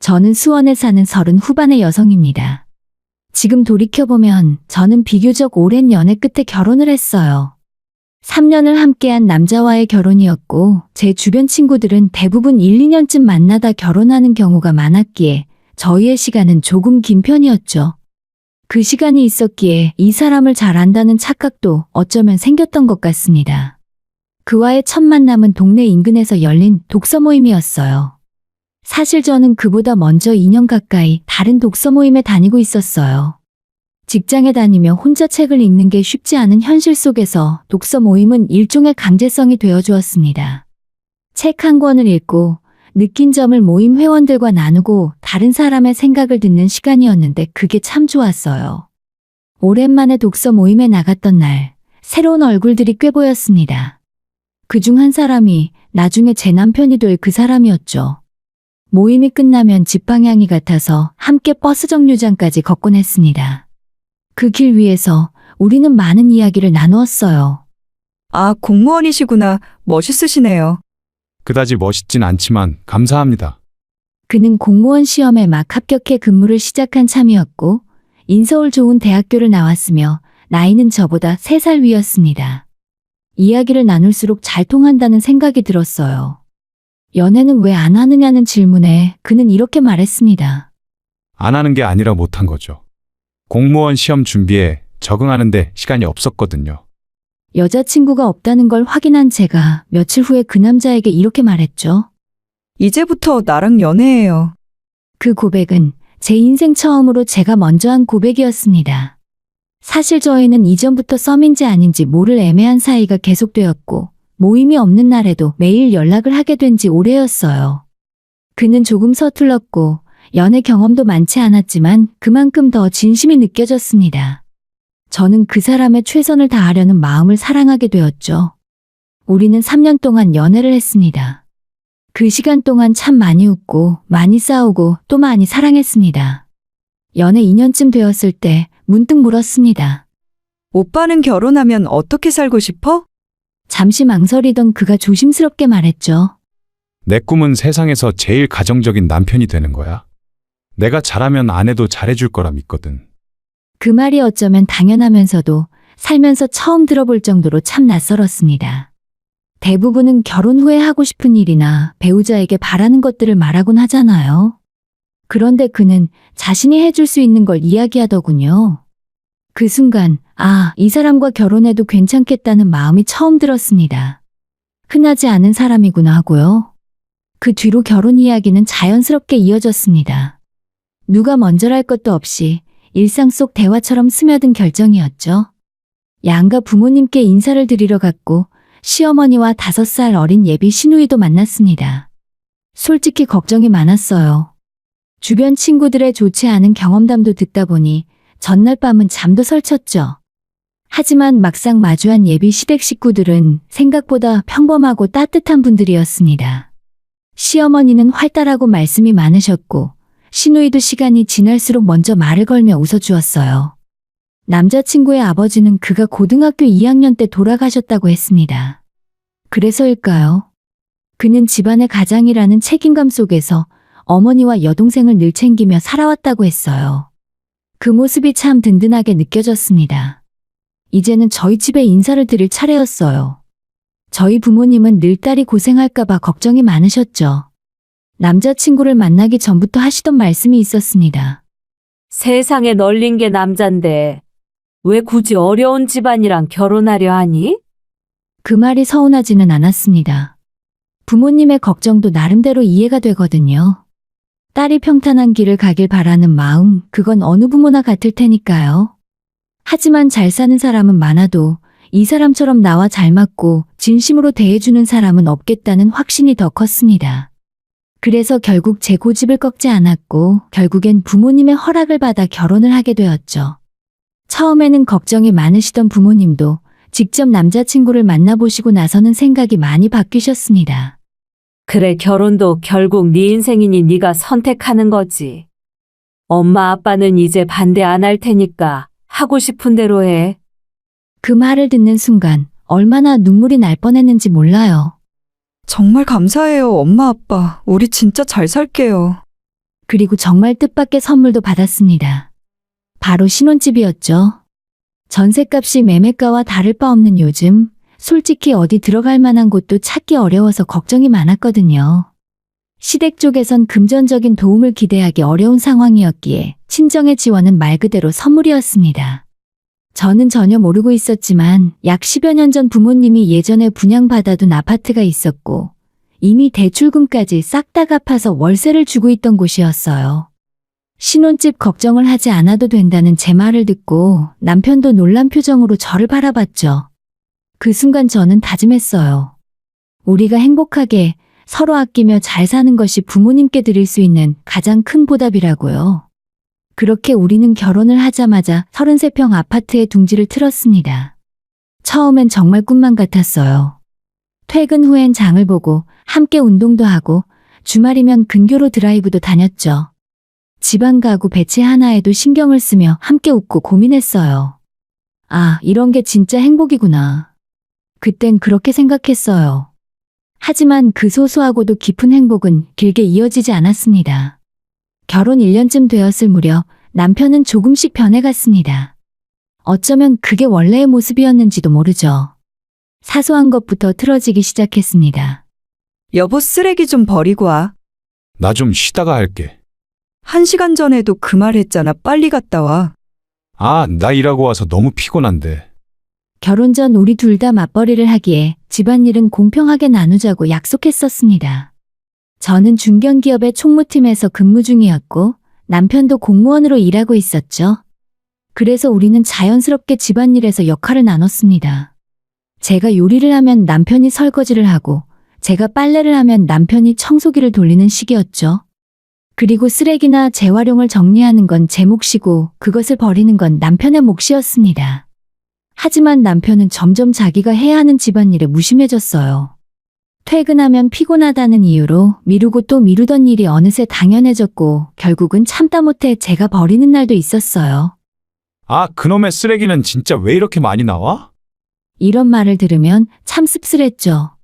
저는 수원에 사는 30 후반의 여성입니다. 지금 돌이켜보면 저는 비교적 오랜 연애 끝에 결혼을 했어요. 3년을 함께한 남자와의 결혼이었고 제 주변 친구들은 대부분 1, 2년쯤 만나다 결혼하는 경우가 많았기에 저희의 시간은 조금 긴 편이었죠. 그 시간이 있었기에 이 사람을 잘 안다는 착각도 어쩌면 생겼던 것 같습니다. 그와의 첫 만남은 동네 인근에서 열린 독서 모임이었어요. 사실 저는 그보다 먼저 2년 가까이 다른 독서 모임에 다니고 있었어요. 직장에 다니며 혼자 책을 읽는 게 쉽지 않은 현실 속에서 독서 모임은 일종의 강제성이 되어주었습니다. 책 한 권을 읽고 느낀 점을 모임 회원들과 나누고 다른 사람의 생각을 듣는 시간이었는데 그게 참 좋았어요. 오랜만에 독서 모임에 나갔던 날, 새로운 얼굴들이 꽤 보였습니다. 그중 한 사람이 나중에 제 남편이 될 그 사람이었죠. 모임이 끝나면 집 방향이 같아서 함께 버스 정류장까지 걷곤 했습니다. 그 길 위에서 우리는 많은 이야기를 나누었어요. 아, 공무원이시구나. 멋있으시네요. 그다지 멋있진 않지만 감사합니다. 그는 공무원 시험에 막 합격해 근무를 시작한 참이었고 인서울 좋은 대학교를 나왔으며 나이는 저보다 3살 위였습니다. 이야기를 나눌수록 잘 통한다는 생각이 들었어요. 연애는 왜 안 하느냐는 질문에 그는 이렇게 말했습니다. 안 하는 게 아니라 못한 거죠. 공무원 시험 준비에 적응하는데 시간이 없었거든요. 여자친구가 없다는 걸 확인한 제가 며칠 후에 그 남자에게 이렇게 말했죠. 이제부터 나랑 연애해요. 그 고백은 제 인생 처음으로 제가 먼저 한 고백이었습니다. 사실 저희는 이전부터 썸인지 아닌지 모를 애매한 사이가 계속되었고 모임이 없는 날에도 매일 연락을 하게 된 지 오래였어요. 그는 조금 서툴렀고 연애 경험도 많지 않았지만 그만큼 더 진심이 느껴졌습니다. 저는 그 사람의 최선을 다하려는 마음을 사랑하게 되었죠. 우리는 3년 동안 연애를 했습니다. 그 시간 동안 참 많이 웃고 많이 싸우고 또 많이 사랑했습니다. 연애 2년쯤 되었을 때 문득 물었습니다. 오빠는 결혼하면 어떻게 살고 싶어? 잠시 망설이던 그가 조심스럽게 말했죠. 내 꿈은 세상에서 제일 가정적인 남편이 되는 거야. 내가 잘하면 아내도 잘해줄 거라 믿거든. 그 말이 어쩌면 당연하면서도 살면서 처음 들어볼 정도로 참 낯설었습니다. 대부분은 결혼 후에 하고 싶은 일이나 배우자에게 바라는 것들을 말하곤 하잖아요. 그런데 그는 자신이 해줄 수 있는 걸 이야기하더군요. 그 순간, 이 사람과 결혼해도 괜찮겠다는 마음이 처음 들었습니다. 흔하지 않은 사람이구나 하고요. 그 뒤로 결혼 이야기는 자연스럽게 이어졌습니다. 누가 먼저랄 것도 없이 일상 속 대화처럼 스며든 결정이었죠. 양가 부모님께 인사를 드리러 갔고 시어머니와 5살 어린 예비 시누이도 만났습니다. 솔직히 걱정이 많았어요. 주변 친구들의 좋지 않은 경험담도 듣다 보니 전날 밤은 잠도 설쳤죠. 하지만 막상 마주한 예비 시댁 식구들은 생각보다 평범하고 따뜻한 분들이었습니다. 시어머니는 활달하고 말씀이 많으셨고 시누이도 시간이 지날수록 먼저 말을 걸며 웃어주었어요. 남자친구의 아버지는 그가 고등학교 2학년 때 돌아가셨다고 했습니다. 그래서일까요? 그는 집안의 가장이라는 책임감 속에서 어머니와 여동생을 늘 챙기며 살아왔다고 했어요. 그 모습이 참 든든하게 느껴졌습니다. 이제는 저희 집에 인사를 드릴 차례였어요. 저희 부모님은 늘 딸이 고생할까봐 걱정이 많으셨죠. 남자친구를 만나기 전부터 하시던 말씀이 있었습니다. 세상에 널린 게 남잔데 왜 굳이 어려운 집안이랑 결혼하려 하니? 그 말이 서운하지는 않았습니다. 부모님의 걱정도 나름대로 이해가 되거든요. 딸이 평탄한 길을 가길 바라는 마음, 그건 어느 부모나 같을 테니까요. 하지만 잘 사는 사람은 많아도 이 사람처럼 나와 잘 맞고 진심으로 대해주는 사람은 없겠다는 확신이 더 컸습니다. 그래서 결국 제 고집을 꺾지 않았고 결국엔 부모님의 허락을 받아 결혼을 하게 되었죠. 처음에는 걱정이 많으시던 부모님도 직접 남자친구를 만나보시고 나서는 생각이 많이 바뀌셨습니다. 그래, 결혼도 결국 네 인생이니 네가 선택하는 거지. 엄마 아빠는 이제 반대 안 할 테니까 하고 싶은 대로 해. 그 말을 듣는 순간 얼마나 눈물이 날 뻔했는지 몰라요. 정말 감사해요, 엄마 아빠. 우리 진짜 잘 살게요. 그리고 정말 뜻밖의 선물도 받았습니다. 바로 신혼집이었죠. 전셋값이 매매가와 다를 바 없는 요즘, 솔직히 어디 들어갈 만한 곳도 찾기 어려워서 걱정이 많았거든요. 시댁 쪽에선 금전적인 도움을 기대하기 어려운 상황이었기에 친정의 지원은 말 그대로 선물이었습니다. 저는 전혀 모르고 있었지만 약 10여 년 전 부모님이 예전에 분양받아둔 아파트가 있었고 이미 대출금까지 싹 다 갚아서 월세를 주고 있던 곳이었어요. 신혼집 걱정을 하지 않아도 된다는 제 말을 듣고 남편도 놀란 표정으로 저를 바라봤죠. 그 순간 저는 다짐했어요. 우리가 행복하게 서로 아끼며 잘 사는 것이 부모님께 드릴 수 있는 가장 큰 보답이라고요. 그렇게 우리는 결혼을 하자마자 33평 아파트에 둥지를 틀었습니다. 처음엔 정말 꿈만 같았어요. 퇴근 후엔 장을 보고 함께 운동도 하고 주말이면 근교로 드라이브도 다녔죠. 집안 가구 배치 하나에도 신경을 쓰며 함께 웃고 고민했어요. 아, 이런 게 진짜 행복이구나. 그땐 그렇게 생각했어요. 하지만 그 소소하고도 깊은 행복은 길게 이어지지 않았습니다. 결혼 1년쯤 되었을 무렵 남편은 조금씩 변해갔습니다. 어쩌면 그게 원래의 모습이었는지도 모르죠. 사소한 것부터 틀어지기 시작했습니다. 여보, 쓰레기 좀 버리고 와. 나 좀 쉬다가 할게. 1시간 전에도 그 말 했잖아. 빨리 갔다 와. 아, 나 일하고 와서 너무 피곤한데. 결혼 전 우리 둘 다 맞벌이를 하기에 집안일은 공평하게 나누자고 약속했었습니다. 저는 중견기업의 총무팀에서 근무 중이었고 남편도 공무원으로 일하고 있었죠. 그래서 우리는 자연스럽게 집안일에서 역할을 나눴습니다. 제가 요리를 하면 남편이 설거지를 하고 제가 빨래를 하면 남편이 청소기를 돌리는 식이었죠. 그리고 쓰레기나 재활용을 정리하는 건 제 몫이고 그것을 버리는 건 남편의 몫이었습니다. 하지만 남편은 점점 자기가 해야 하는 집안일에 무심해졌어요. 퇴근하면 피곤하다는 이유로 미루고 또 미루던 일이 어느새 당연해졌고 결국은 참다 못해 제가 버리는 날도 있었어요. 아, 그놈의 쓰레기는 진짜 왜 이렇게 많이 나와? 이런 말을 들으면 참 씁쓸했죠.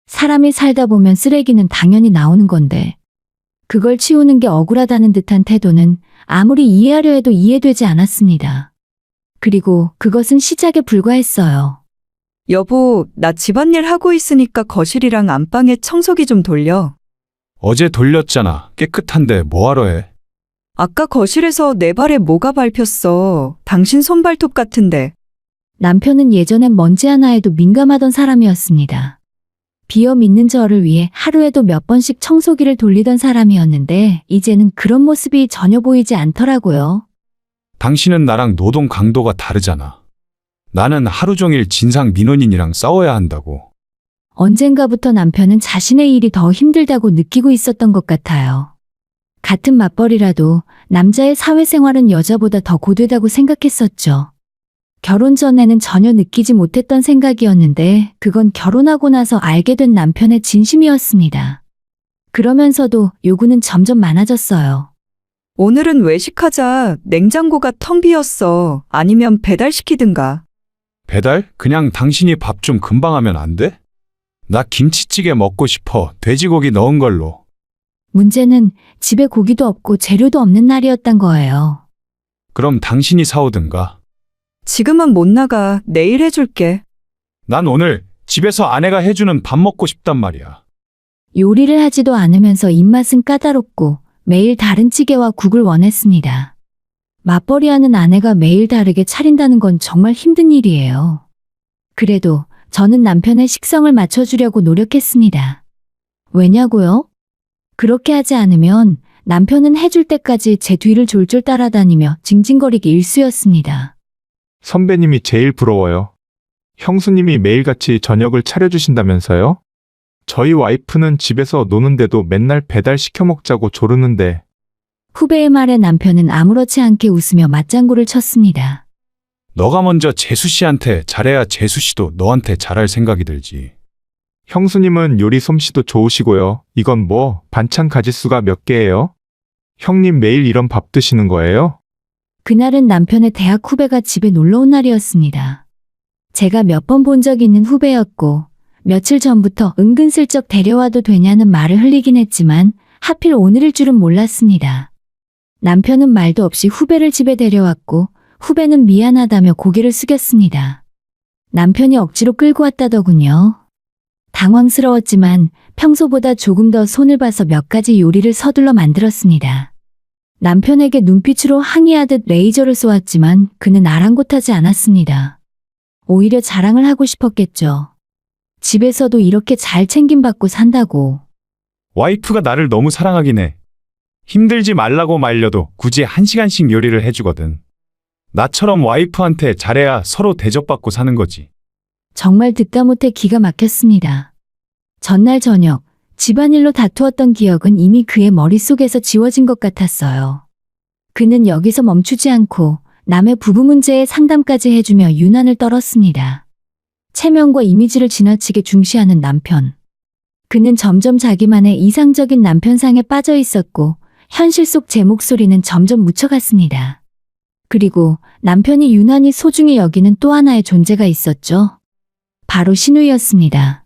사람이 살다 보면 쓰레기는 당연히 나오는 건데 그걸 치우는 게 억울하다는 듯한 태도는 아무리 이해하려 해도 이해되지 않았습니다. 그리고 그것은 시작에 불과했어요. 여보, 나 집안일 하고 있으니까 거실이랑 안방에 청소기 좀 돌려. 어제 돌렸잖아. 깨끗한데 뭐하러 해? 아까 거실에서 내 발에 뭐가 밟혔어. 당신 손발톱 같은데. 남편은 예전엔 먼지 하나에도 민감하던 사람이었습니다. 비염 있는 저를 위해 하루에도 몇 번씩 청소기를 돌리던 사람이었는데 이제는 그런 모습이 전혀 보이지 않더라고요. 당신은 나랑 노동 강도가 다르잖아. 나는 하루 종일 진상 민원인이랑 싸워야 한다고. 언젠가부터 남편은 자신의 일이 더 힘들다고 느끼고 있었던 것 같아요. 같은 맞벌이라도 남자의 사회생활은 여자보다 더 고되다고 생각했었죠. 결혼 전에는 전혀 느끼지 못했던 생각이었는데 그건 결혼하고 나서 알게 된 남편의 진심이었습니다. 그러면서도 요구는 점점 많아졌어요. 오늘은 외식하자. 냉장고가 텅 비었어. 아니면 배달시키든가. 배달? 그냥 당신이 밥 좀 금방 하면 안 돼? 나 김치찌개 먹고 싶어. 돼지고기 넣은 걸로. 문제는 집에 고기도 없고 재료도 없는 날이었단 거예요. 그럼 당신이 사오든가. 지금은 못 나가. 내일 해줄게. 난 오늘 집에서 아내가 해주는 밥 먹고 싶단 말이야. 요리를 하지도 않으면서 입맛은 까다롭고 매일 다른 찌개와 국을 원했습니다. 맞벌이하는 아내가 매일 다르게 차린다는 건 정말 힘든 일이에요. 그래도 저는 남편의 식성을 맞춰주려고 노력했습니다. 왜냐고요? 그렇게 하지 않으면 남편은 해줄 때까지 제 뒤를 졸졸 따라다니며 징징거리기 일쑤였습니다. 선배님이 제일 부러워요. 형수님이 매일같이 저녁을 차려주신다면서요? 저희 와이프는 집에서 노는데도 맨날 배달 시켜 먹자고 조르는데. 후배의 말에 남편은 아무렇지 않게 웃으며 맞장구를 쳤습니다. 너가 먼저 재수 씨한테 잘해야 재수 씨도 너한테 잘할 생각이 들지. 형수님은 요리 솜씨도 좋으시고요. 이건 뭐 반찬 가짓수가 몇 개예요? 형님 매일 이런 밥 드시는 거예요? 그날은 남편의 대학 후배가 집에 놀러 온 날이었습니다. 제가 몇 번 본 적 있는 후배였고 며칠 전부터 은근슬쩍 데려와도 되냐는 말을 흘리긴 했지만 하필 오늘일 줄은 몰랐습니다. 남편은 말도 없이 후배를 집에 데려왔고 후배는 미안하다며 고개를 숙였습니다. 남편이 억지로 끌고 왔다더군요. 당황스러웠지만 평소보다 조금 더 손을 봐서 몇 가지 요리를 서둘러 만들었습니다. 남편에게 눈빛으로 항의하듯 레이저를 쏘았지만 그는 아랑곳하지 않았습니다. 오히려 자랑을 하고 싶었겠죠. 집에서도 이렇게 잘 챙김받고 산다고. 와이프가 나를 너무 사랑하긴 해. 힘들지 말라고 말려도 굳이 1시간씩 요리를 해주거든. 나처럼 와이프한테 잘해야 서로 대접받고 사는 거지. 정말 듣다 못해 기가 막혔습니다. 전날 저녁 집안일로 다투었던 기억은 이미 그의 머릿속에서 지워진 것 같았어요. 그는 여기서 멈추지 않고 남의 부부 문제에 상담까지 해주며 유난을 떨었습니다. 체면과 이미지를 지나치게 중시하는 남편. 그는 점점 자기만의 이상적인 남편상에 빠져 있었고 현실 속 제 목소리는 점점 묻혀갔습니다. 그리고 남편이 유난히 소중히 여기는 또 하나의 존재가 있었죠. 바로 신우이였습니다.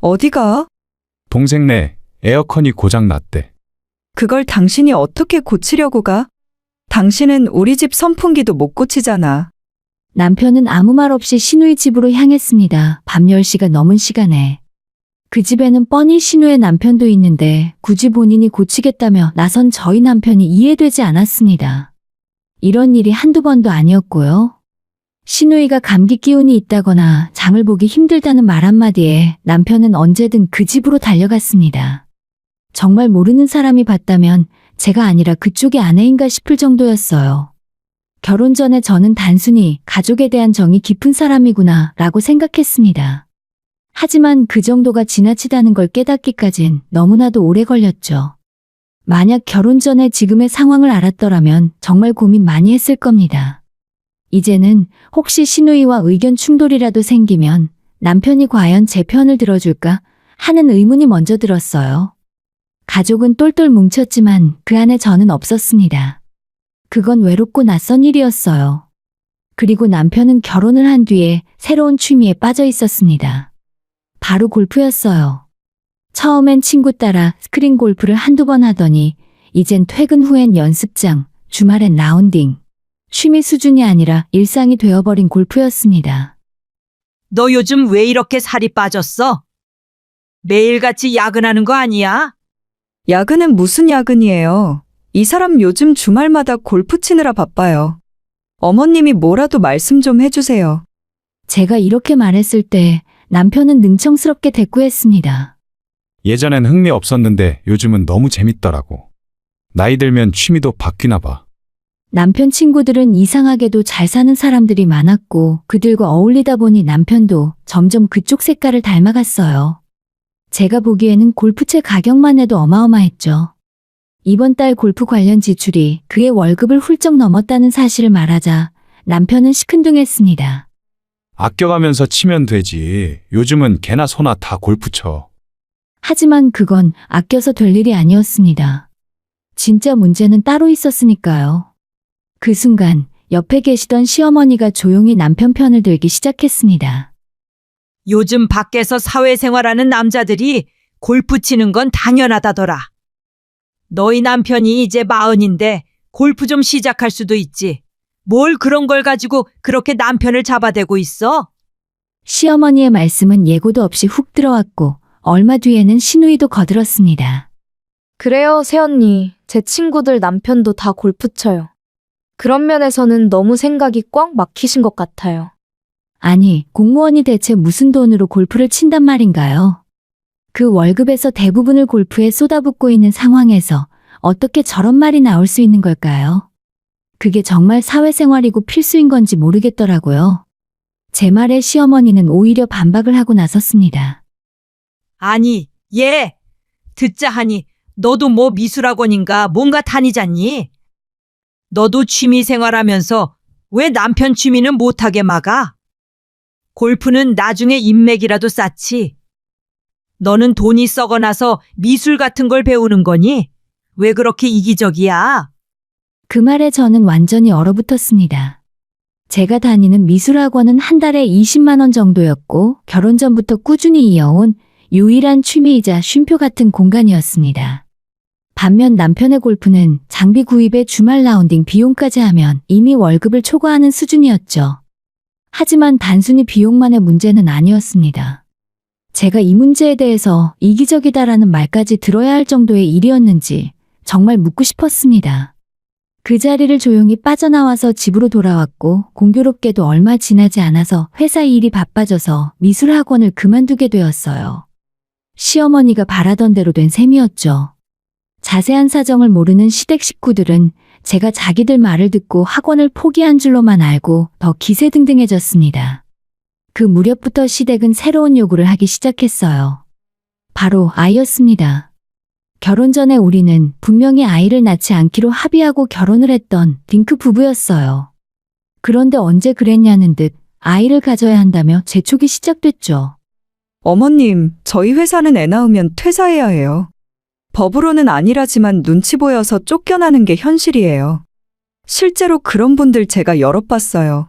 어디가? 동생네 에어컨이 고장 났대. 그걸 당신이 어떻게 고치려고 가? 당신은 우리 집 선풍기도 못 고치잖아. 남편은 아무 말 없이 신우이 집으로 향했습니다. 밤 10시가 넘은 시간에. 그 집에는 뻔히 신우의 남편도 있는데 굳이 본인이 고치겠다며 나선 저희 남편이 이해되지 않았습니다. 이런 일이 한두 번도 아니었고요. 신우이가 감기 기운이 있다거나 장을 보기 힘들다는 말 한마디에 남편은 언제든 그 집으로 달려갔습니다. 정말 모르는 사람이 봤다면 제가 아니라 그쪽의 아내인가 싶을 정도였어요. 결혼 전에 저는 단순히 가족에 대한 정이 깊은 사람이구나 라고 생각했습니다. 하지만 그 정도가 지나치다는 걸 깨닫기까진 너무나도 오래 걸렸죠. 만약 결혼 전에 지금의 상황을 알았더라면 정말 고민 많이 했을 겁니다. 이제는 혹시 신우이와 의견 충돌이라도 생기면 남편이 과연 제 편을 들어줄까 하는 의문이 먼저 들었어요. 가족은 똘똘 뭉쳤지만 그 안에 저는 없었습니다. 그건 외롭고 낯선 일이었어요. 그리고 남편은 결혼을 한 뒤에 새로운 취미에 빠져 있었습니다. 바로 골프였어요. 처음엔 친구 따라 스크린 골프를 한두 번 하더니 이젠 퇴근 후엔 연습장, 주말엔 라운딩. 취미 수준이 아니라 일상이 되어버린 골프였습니다. 너 요즘 왜 이렇게 살이 빠졌어? 매일같이 야근하는 거 아니야? 야근은 무슨 야근이에요? 이 사람 요즘 주말마다 골프 치느라 바빠요. 어머님이 뭐라도 말씀 좀 해주세요. 제가 이렇게 말했을 때 남편은 능청스럽게 대꾸했습니다. 예전엔 흥미 없었는데 요즘은 너무 재밌더라고. 나이 들면 취미도 바뀌나 봐. 남편 친구들은 이상하게도 잘 사는 사람들이 많았고 그들과 어울리다 보니 남편도 점점 그쪽 색깔을 닮아갔어요. 제가 보기에는 골프채 가격만 해도 어마어마했죠. 이번 달 골프 관련 지출이 그의 월급을 훌쩍 넘었다는 사실을 말하자 남편은 시큰둥했습니다. 아껴가면서 치면 되지. 요즘은 개나 소나 다 골프 쳐. 하지만 그건 아껴서 될 일이 아니었습니다. 진짜 문제는 따로 있었으니까요. 그 순간 옆에 계시던 시어머니가 조용히 남편 편을 들기 시작했습니다. 요즘 밖에서 사회생활하는 남자들이 골프 치는 건 당연하다더라. 너희 남편이 이제 40인데 골프 좀 시작할 수도 있지. 뭘 그런 걸 가지고 그렇게 남편을 잡아대고 있어? 시어머니의 말씀은 예고도 없이 훅 들어왔고 얼마 뒤에는 신우이도 거들었습니다. 그래요, 새언니. 제 친구들 남편도 다 골프 쳐요. 그런 면에서는 너무 생각이 꽉 막히신 것 같아요. 아니, 공무원이 대체 무슨 돈으로 골프를 친단 말인가요? 그 월급에서 대부분을 골프에 쏟아붓고 있는 상황에서 어떻게 저런 말이 나올 수 있는 걸까요? 그게 정말 사회생활이고 필수인 건지 모르겠더라고요. 제 말에 시어머니는 오히려 반박을 하고 나섰습니다. 아니, 얘 듣자 하니 너도 뭐 미술학원인가 뭔가 다니잖니? 너도 취미생활하면서 왜 남편 취미는 못하게 막아? 골프는 나중에 인맥이라도 쌓지. 너는 돈이 썩어나서 미술 같은 걸 배우는 거니? 왜 그렇게 이기적이야? 그 말에 저는 완전히 얼어붙었습니다. 제가 다니는 미술학원은 한 달에 20만 원 정도였고 결혼 전부터 꾸준히 이어온 유일한 취미이자 쉼표 같은 공간이었습니다. 반면 남편의 골프는 장비 구입에 주말 라운딩 비용까지 하면 이미 월급을 초과하는 수준이었죠. 하지만 단순히 비용만의 문제는 아니었습니다. 제가 이 문제에 대해서 이기적이다라는 말까지 들어야 할 정도의 일이었는지 정말 묻고 싶었습니다. 그 자리를 조용히 빠져나와서 집으로 돌아왔고 공교롭게도 얼마 지나지 않아서 회사 일이 바빠져서 미술학원을 그만두게 되었어요. 시어머니가 바라던 대로 된 셈이었죠. 자세한 사정을 모르는 시댁 식구들은 제가 자기들 말을 듣고 학원을 포기한 줄로만 알고 더 기세등등해졌습니다. 그 무렵부터 시댁은 새로운 요구를 하기 시작했어요. 바로 아이였습니다. 결혼 전에 우리는 분명히 아이를 낳지 않기로 합의하고 결혼을 했던 딩크 부부였어요. 그런데 언제 그랬냐는 듯 아이를 가져야 한다며 재촉이 시작됐죠. 어머님, 저희 회사는 애 낳으면 퇴사해야 해요. 법으로는 아니라지만 눈치 보여서 쫓겨나는 게 현실이에요. 실제로 그런 분들 제가 여러 봤어요.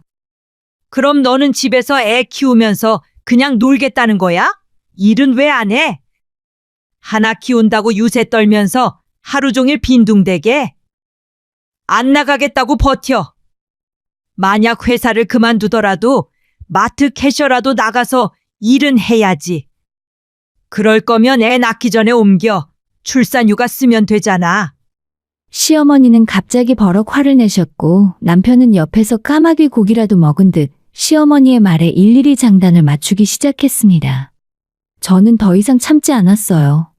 그럼 너는 집에서 애 키우면서 그냥 놀겠다는 거야? 일은 왜 안 해? 하나 키운다고 유세 떨면서 하루 종일 빈둥대게? 안 나가겠다고 버텨. 만약 회사를 그만두더라도 마트 캐셔라도 나가서 일은 해야지. 그럴 거면 애 낳기 전에 옮겨 출산휴가 쓰면 되잖아. 시어머니는 갑자기 버럭 화를 내셨고 남편은 옆에서 까마귀 고기라도 먹은 듯 시어머니의 말에 일일이 장단을 맞추기 시작했습니다. 저는 더 이상 참지 않았어요.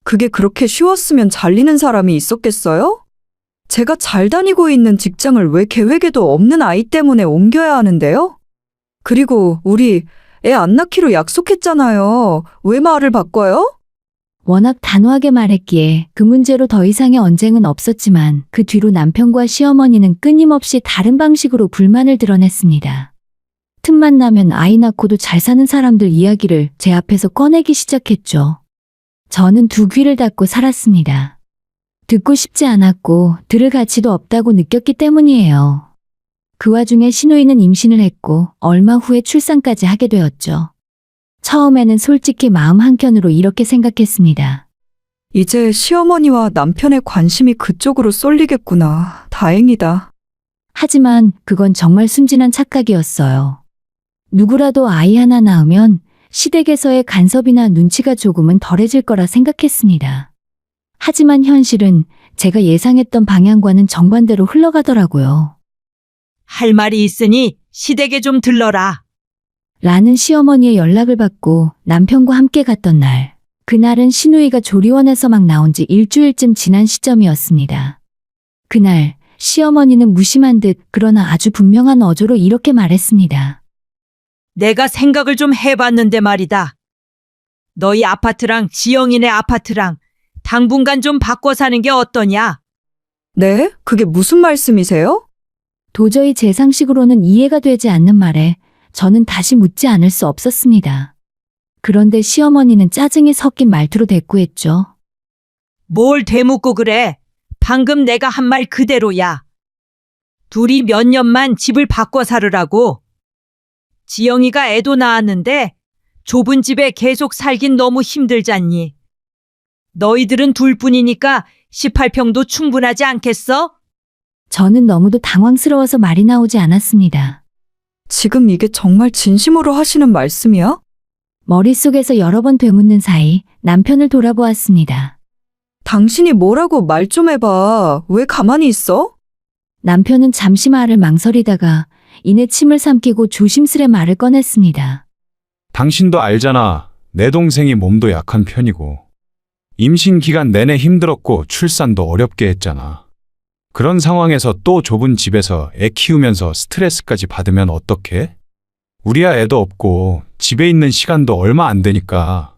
그게 그렇게 쉬웠으면 잘리는 사람이 있었겠어요? 제가 잘 다니고 있는 직장을 왜 계획에도 없는 아이 때문에 옮겨야 하는데요? 그리고 우리 애 안 낳기로 약속했잖아요. 왜 말을 바꿔요? 워낙 단호하게 말했기에 그 문제로 더 이상의 언쟁은 없었지만 그 뒤로 남편과 시어머니는 끊임없이 다른 방식으로 불만을 드러냈습니다. 틈만 나면 아이 낳고도 잘 사는 사람들 이야기를 제 앞에서 꺼내기 시작했죠. 저는 두 귀를 닫고 살았습니다. 듣고 싶지 않았고 들을 가치도 없다고 느꼈기 때문이에요. 그 와중에 시누이는 임신을 했고 얼마 후에 출산까지 하게 되었죠. 처음에는 솔직히 마음 한켠으로 이렇게 생각했습니다. 이제 시어머니와 남편의 관심이 그쪽으로 쏠리겠구나. 다행이다. 하지만 그건 정말 순진한 착각이었어요. 누구라도 아이 하나 낳으면 시댁에서의 간섭이나 눈치가 조금은 덜해질 거라 생각했습니다. 하지만 현실은 제가 예상했던 방향과는 정반대로 흘러가더라고요. 할 말이 있으니 시댁에 좀 들러라. 라는 시어머니의 연락을 받고 남편과 함께 갔던 날. 그날은 시누이가 조리원에서 막 나온 지 일주일쯤 지난 시점이었습니다. 그날 시어머니는 무심한 듯 그러나 아주 분명한 어조로 이렇게 말했습니다. 내가 생각을 좀 해봤는데 말이다. 너희 아파트랑 지영이네 아파트랑 당분간 좀 바꿔 사는 게 어떠냐? 네? 그게 무슨 말씀이세요? 도저히 제 상식으로는 이해가 되지 않는 말에 저는 다시 묻지 않을 수 없었습니다. 그런데 시어머니는 짜증이 섞인 말투로 대꾸했죠. 뭘 되묻고 그래? 방금 내가 한 말 그대로야. 둘이 몇 년만 집을 바꿔 살으라고. 지영이가 애도 낳았는데 좁은 집에 계속 살긴 너무 힘들잖니. 너희들은 둘뿐이니까 18평도 충분하지 않겠어? 저는 너무도 당황스러워서 말이 나오지 않았습니다. 지금 이게 정말 진심으로 하시는 말씀이야? 머릿속에서 여러 번 되묻는 사이 남편을 돌아보았습니다. 당신이 뭐라고 말 좀 해봐. 왜 가만히 있어? 남편은 잠시 말을 망설이다가 이내 침을 삼키고 조심스레 말을 꺼냈습니다. 당신도 알잖아. 내 동생이 몸도 약한 편이고 임신 기간 내내 힘들었고 출산도 어렵게 했잖아. 그런 상황에서 또 좁은 집에서 애 키우면서 스트레스까지 받으면 어떡해? 우리야 애도 없고 집에 있는 시간도 얼마 안 되니까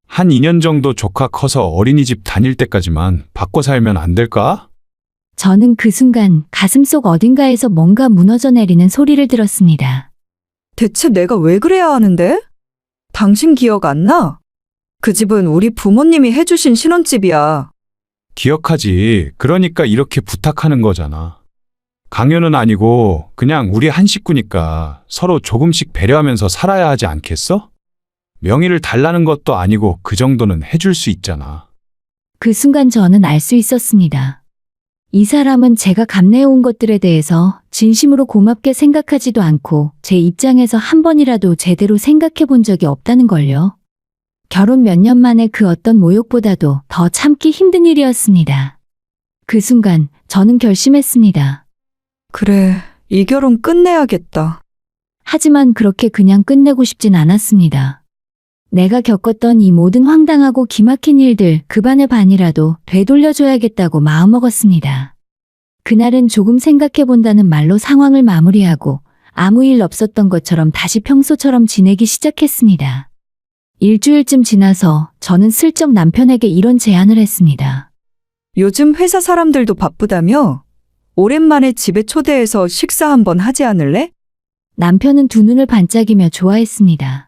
한 2년 정도 조카 커서 어린이집 다닐 때까지만 바꿔 살면 안 될까? 저는 그 순간 가슴속 어딘가에서 뭔가 무너져 내리는 소리를 들었습니다. 대체 내가 왜 그래야 하는데? 당신 기억 안 나? 그 집은 우리 부모님이 해주신 신혼집이야. 기억하지. 그러니까 이렇게 부탁하는 거잖아. 강요는 아니고 그냥 우리 한 식구니까 서로 조금씩 배려하면서 살아야 하지 않겠어? 명의를 달라는 것도 아니고 그 정도는 해줄 수 있잖아. 그 순간 저는 알 수 있었습니다. 이 사람은 제가 감내해온 것들에 대해서 진심으로 고맙게 생각하지도 않고 제 입장에서 한 번이라도 제대로 생각해 본 적이 없다는 걸요. 결혼 몇 년 만에 그 어떤 모욕보다도 더 참기 힘든 일이었습니다. 그 순간 저는 결심했습니다. 그래, 이 결혼 끝내야겠다. 하지만 그렇게 그냥 끝내고 싶진 않았습니다. 내가 겪었던 이 모든 황당하고 기막힌 일들 그 반의 반이라도 되돌려줘야겠다고 마음먹었습니다. 그날은 조금 생각해본다는 말로 상황을 마무리하고 아무 일 없었던 것처럼 다시 평소처럼 지내기 시작했습니다. 일주일쯤 지나서 저는 슬쩍 남편에게 이런 제안을 했습니다. 요즘 회사 사람들도 바쁘다며? 오랜만에 집에 초대해서 식사 한번 하지 않을래? 남편은 두 눈을 반짝이며 좋아했습니다.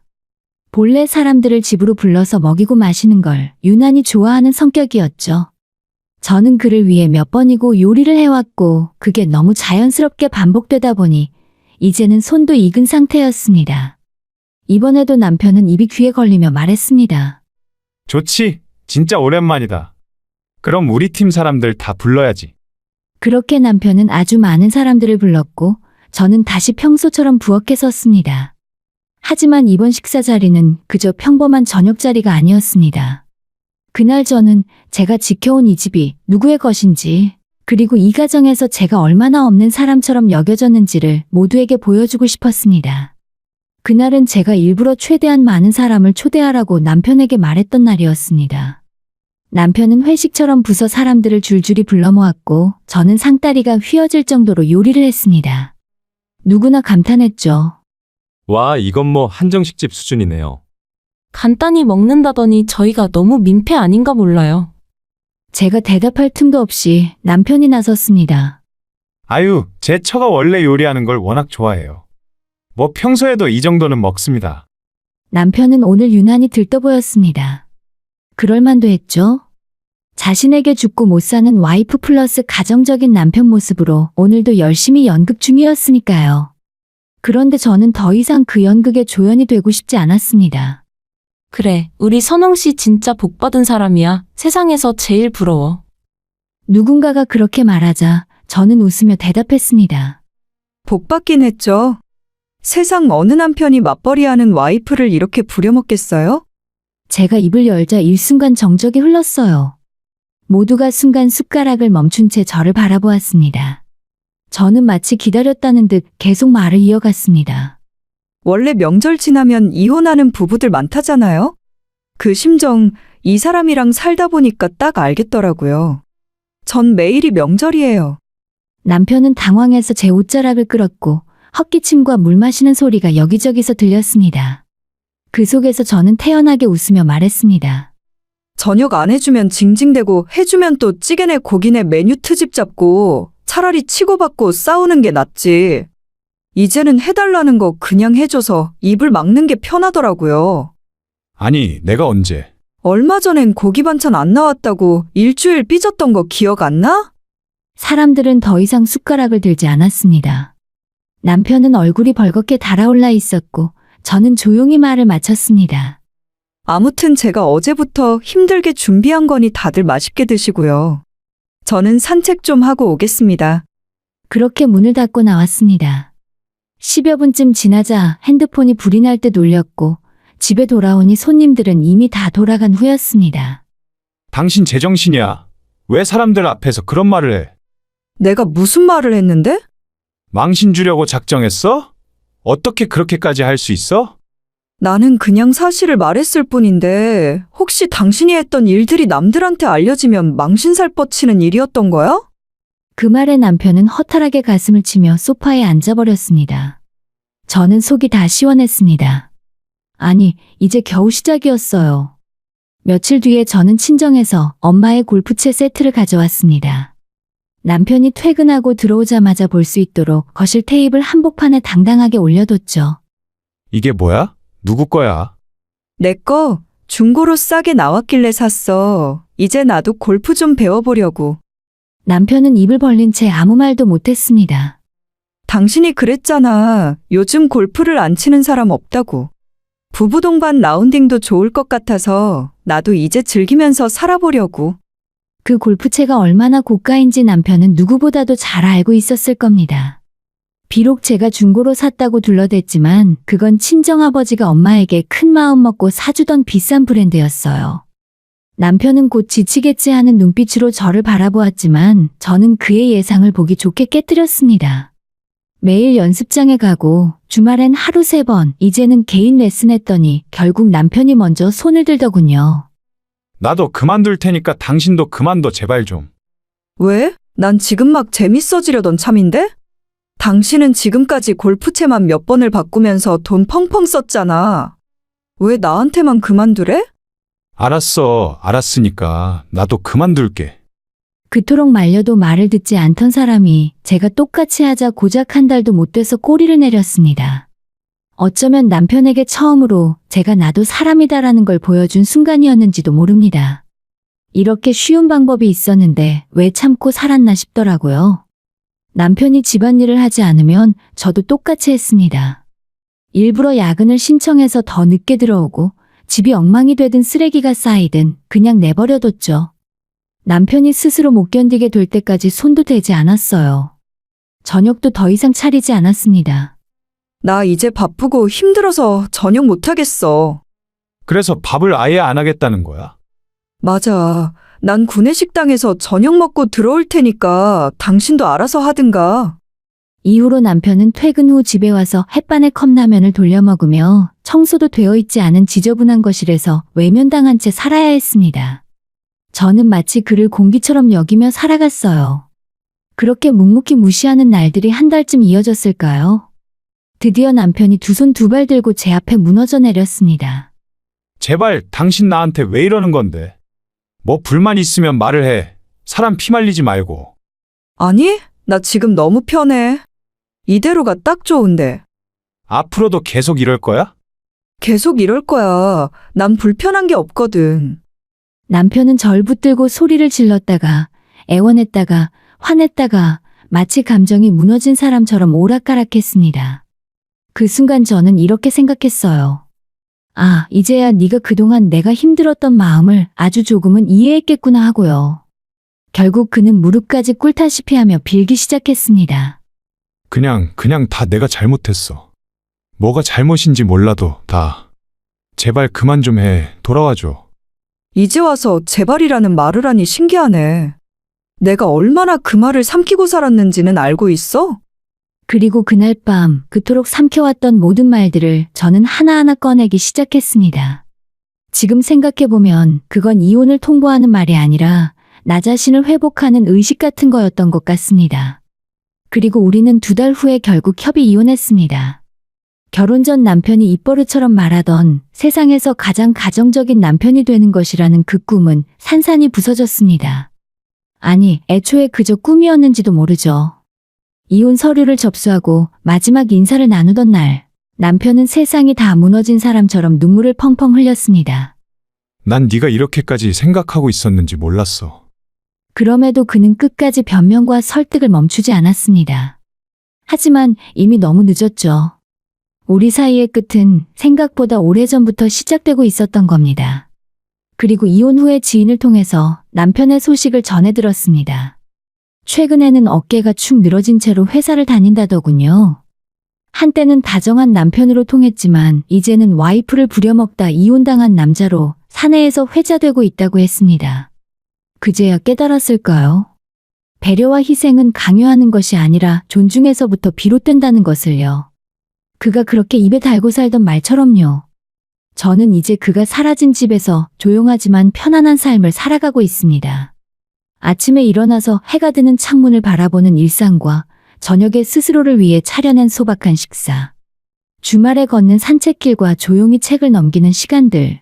본래 사람들을 집으로 불러서 먹이고 마시는 걸 유난히 좋아하는 성격이었죠. 저는 그를 위해 몇 번이고 요리를 해왔고 그게 너무 자연스럽게 반복되다 보니 이제는 손도 익은 상태였습니다. 이번에도 남편은 입이 귀에 걸리며 말했습니다. 좋지. 진짜 오랜만이다. 그럼 우리 팀 사람들 다 불러야지. 그렇게 남편은 아주 많은 사람들을 불렀고 저는 다시 평소처럼 부엌에 섰습니다. 하지만 이번 식사 자리는 그저 평범한 저녁 자리가 아니었습니다. 그날 저는 제가 지켜온 이 집이 누구의 것인지, 그리고 이 가정에서 제가 얼마나 없는 사람처럼 여겨졌는지를 모두에게 보여주고 싶었습니다. 그날은 제가 일부러 최대한 많은 사람을 초대하라고 남편에게 말했던 날이었습니다. 남편은 회식처럼 부서 사람들을 줄줄이 불러 모았고 저는 상다리가 휘어질 정도로 요리를 했습니다. 누구나 감탄했죠. 와, 이건 뭐 한정식집 수준이네요. 간단히 먹는다더니 저희가 너무 민폐 아닌가 몰라요. 제가 대답할 틈도 없이 남편이 나섰습니다. 아유, 제 처가 원래 요리하는 걸 워낙 좋아해요. 뭐 평소에도 이 정도는 먹습니다. 남편은 오늘 유난히 들떠 보였습니다. 그럴만도 했죠? 자신에게 죽고 못 사는 와이프 플러스 가정적인 남편 모습으로 오늘도 열심히 연극 중이었으니까요. 그런데 저는 더 이상 그 연극에 조연이 되고 싶지 않았습니다. 그래, 우리 선홍 씨 진짜 복 받은 사람이야. 세상에서 제일 부러워. 누군가가 그렇게 말하자 저는 웃으며 대답했습니다. 복 받긴 했죠. 세상 어느 남편이 맞벌이하는 와이프를 이렇게 부려먹겠어요? 제가 입을 열자 일순간 정적이 흘렀어요. 모두가 순간 숟가락을 멈춘 채 저를 바라보았습니다. 저는 마치 기다렸다는 듯 계속 말을 이어갔습니다. 원래 명절 지나면 이혼하는 부부들 많다잖아요? 그 심정, 이 사람이랑 살다 보니까 딱 알겠더라고요. 전 매일이 명절이에요. 남편은 당황해서 제 옷자락을 끌었고 헛기침과 물 마시는 소리가 여기저기서 들렸습니다. 그 속에서 저는 태연하게 웃으며 말했습니다. 저녁 안 해주면 징징대고 해주면 또 찌개네 고기네 메뉴 트집 잡고 차라리 치고받고 싸우는 게 낫지. 이제는 해달라는 거 그냥 해줘서 입을 막는 게 편하더라고요. 아니, 내가 언제? 얼마 전엔 고기 반찬 안 나왔다고 일주일 삐졌던 거 기억 안 나? 사람들은 더 이상 숟가락을 들지 않았습니다. 남편은 얼굴이 벌겋게 달아올라 있었고 저는 조용히 말을 마쳤습니다. 아무튼 제가 어제부터 힘들게 준비한 거니 다들 맛있게 드시고요. 저는 산책 좀 하고 오겠습니다. 그렇게 문을 닫고 나왔습니다. 10여 분쯤 지나자 핸드폰이 불이 날 듯 울렸고 집에 돌아오니 손님들은 이미 다 돌아간 후였습니다. 당신 제정신이야. 왜 사람들 앞에서 그런 말을 해? 내가 무슨 말을 했는데? 망신 주려고 작정했어? 어떻게 그렇게까지 할 수 있어? 나는 그냥 사실을 말했을 뿐인데 혹시 당신이 했던 일들이 남들한테 알려지면 망신살 뻗치는 일이었던 거야? 그 말에 남편은 허탈하게 가슴을 치며 소파에 앉아버렸습니다. 저는 속이 다 시원했습니다. 아니, 이제 겨우 시작이었어요. 며칠 뒤에 저는 친정에서 엄마의 골프채 세트를 가져왔습니다. 남편이 퇴근하고 들어오자마자 볼 수 있도록 거실 테이블 한복판에 당당하게 올려뒀죠. 이게 뭐야? 누구 거야? 내 거 중고로 싸게 나왔길래 샀어. 이제 나도 골프 좀 배워보려고. 남편은 입을 벌린 채 아무 말도 못했습니다. 당신이 그랬잖아. 요즘 골프를 안 치는 사람 없다고. 부부 동반 라운딩도 좋을 것 같아서 나도 이제 즐기면서 살아보려고. 그 골프채가 얼마나 고가인지 남편은 누구보다도 잘 알고 있었을 겁니다. 비록 제가 중고로 샀다고 둘러댔지만 그건 친정아버지가 엄마에게 큰 마음 먹고 사주던 비싼 브랜드였어요. 남편은 곧 지치겠지 하는 눈빛으로 저를 바라보았지만 저는 그의 예상을 보기 좋게 깨뜨렸습니다. 매일 연습장에 가고 주말엔 하루 3번, 이제는 개인 레슨했더니 결국 남편이 먼저 손을 들더군요. 나도 그만둘 테니까 당신도 그만둬 제발 좀. 왜? 난 지금 막 재밌어지려던 참인데? 당신은 지금까지 골프채만 몇 번을 바꾸면서 돈 펑펑 썼잖아. 왜 나한테만 그만두래? 알았어. 알았으니까 나도 그만둘게. 그토록 말려도 말을 듣지 않던 사람이 제가 똑같이 하자 고작 한 달도 못 돼서 꼬리를 내렸습니다. 어쩌면 남편에게 처음으로 제가 나도 사람이다라는 걸 보여준 순간이었는지도 모릅니다. 이렇게 쉬운 방법이 있었는데 왜 참고 살았나 싶더라고요. 남편이 집안일을 하지 않으면 저도 똑같이 했습니다. 일부러 야근을 신청해서 더 늦게 들어오고 집이 엉망이 되든 쓰레기가 쌓이든 그냥 내버려뒀죠. 남편이 스스로 못 견디게 될 때까지 손도 대지 않았어요. 저녁도 더 이상 차리지 않았습니다. 나 이제 바쁘고 힘들어서 저녁 못하겠어. 그래서 밥을 아예 안 하겠다는 거야? 맞아. 난 구내식당에서 저녁 먹고 들어올 테니까 당신도 알아서 하든가. 이후로 남편은 퇴근 후 집에 와서 햇반에 컵라면을 돌려 먹으며 청소도 되어 있지 않은 지저분한 거실에서 외면당한 채 살아야 했습니다. 저는 마치 그를 공기처럼 여기며 살아갔어요. 그렇게 묵묵히 무시하는 날들이 한 달쯤 이어졌을까요? 드디어 남편이 두 손 두 발 들고 제 앞에 무너져 내렸습니다. 제발 당신 나한테 왜 이러는 건데? 뭐 불만 있으면 말을 해. 사람 피 말리지 말고. 아니, 나 지금 너무 편해. 이대로가 딱 좋은데. 앞으로도 계속 이럴 거야? 계속 이럴 거야. 난 불편한 게 없거든. 남편은 절 붙들고 소리를 질렀다가 애원했다가 화냈다가 마치 감정이 무너진 사람처럼 오락가락했습니다. 그 순간 저는 이렇게 생각했어요. 아, 이제야 네가 그동안 내가 힘들었던 마음을 아주 조금은 이해했겠구나 하고요. 결국 그는 무릎까지 꿇다시피 하며 빌기 시작했습니다. 그냥 다 내가 잘못했어. 뭐가 잘못인지 몰라도 다. 제발 그만 좀 해. 돌아와줘. 이제 와서 제발이라는 말을 하니 신기하네. 내가 얼마나 그 말을 삼키고 살았는지는 알고 있어? 그리고 그날 밤 그토록 삼켜왔던 모든 말들을 저는 하나하나 꺼내기 시작했습니다. 지금 생각해보면 그건 이혼을 통보하는 말이 아니라 나 자신을 회복하는 의식 같은 거였던 것 같습니다. 그리고 우리는 2달 후에 결국 협의 이혼했습니다. 결혼 전 남편이 입버릇처럼 말하던 세상에서 가장 가정적인 남편이 되는 것이라는 그 꿈은 산산이 부서졌습니다. 아니, 애초에 그저 꿈이었는지도 모르죠. 이혼 서류를 접수하고 마지막 인사를 나누던 날, 남편은 세상이 다 무너진 사람처럼 눈물을 펑펑 흘렸습니다. 난 네가 이렇게까지 생각하고 있었는지 몰랐어. 그럼에도 그는 끝까지 변명과 설득을 멈추지 않았습니다. 하지만 이미 너무 늦었죠. 우리 사이의 끝은 생각보다 오래전부터 시작되고 있었던 겁니다. 그리고 이혼 후에 지인을 통해서 남편의 소식을 전해 들었습니다. 최근에는 어깨가 축 늘어진 채로 회사를 다닌다더군요. 한때는 다정한 남편으로 통했지만 이제는 와이프를 부려먹다 이혼당한 남자로 사내에서 회자되고 있다고 했습니다. 그제야 깨달았을까요? 배려와 희생은 강요하는 것이 아니라 존중에서부터 비롯된다는 것을요. 그가 그렇게 입에 달고 살던 말처럼요. 저는 이제 그가 사라진 집에서 조용하지만 편안한 삶을 살아가고 있습니다. 아침에 일어나서 해가 드는 창문을 바라보는 일상과 저녁에 스스로를 위해 차려낸 소박한 식사. 주말에 걷는 산책길과 조용히 책을 넘기는 시간들.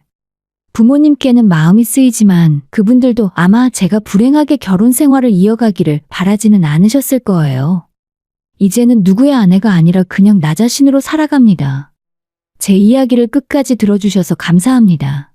부모님께는 마음이 쓰이지만 그분들도 아마 제가 불행하게 결혼 생활을 이어가기를 바라지는 않으셨을 거예요. 이제는 누구의 아내가 아니라 그냥 나 자신으로 살아갑니다. 제 이야기를 끝까지 들어주셔서 감사합니다.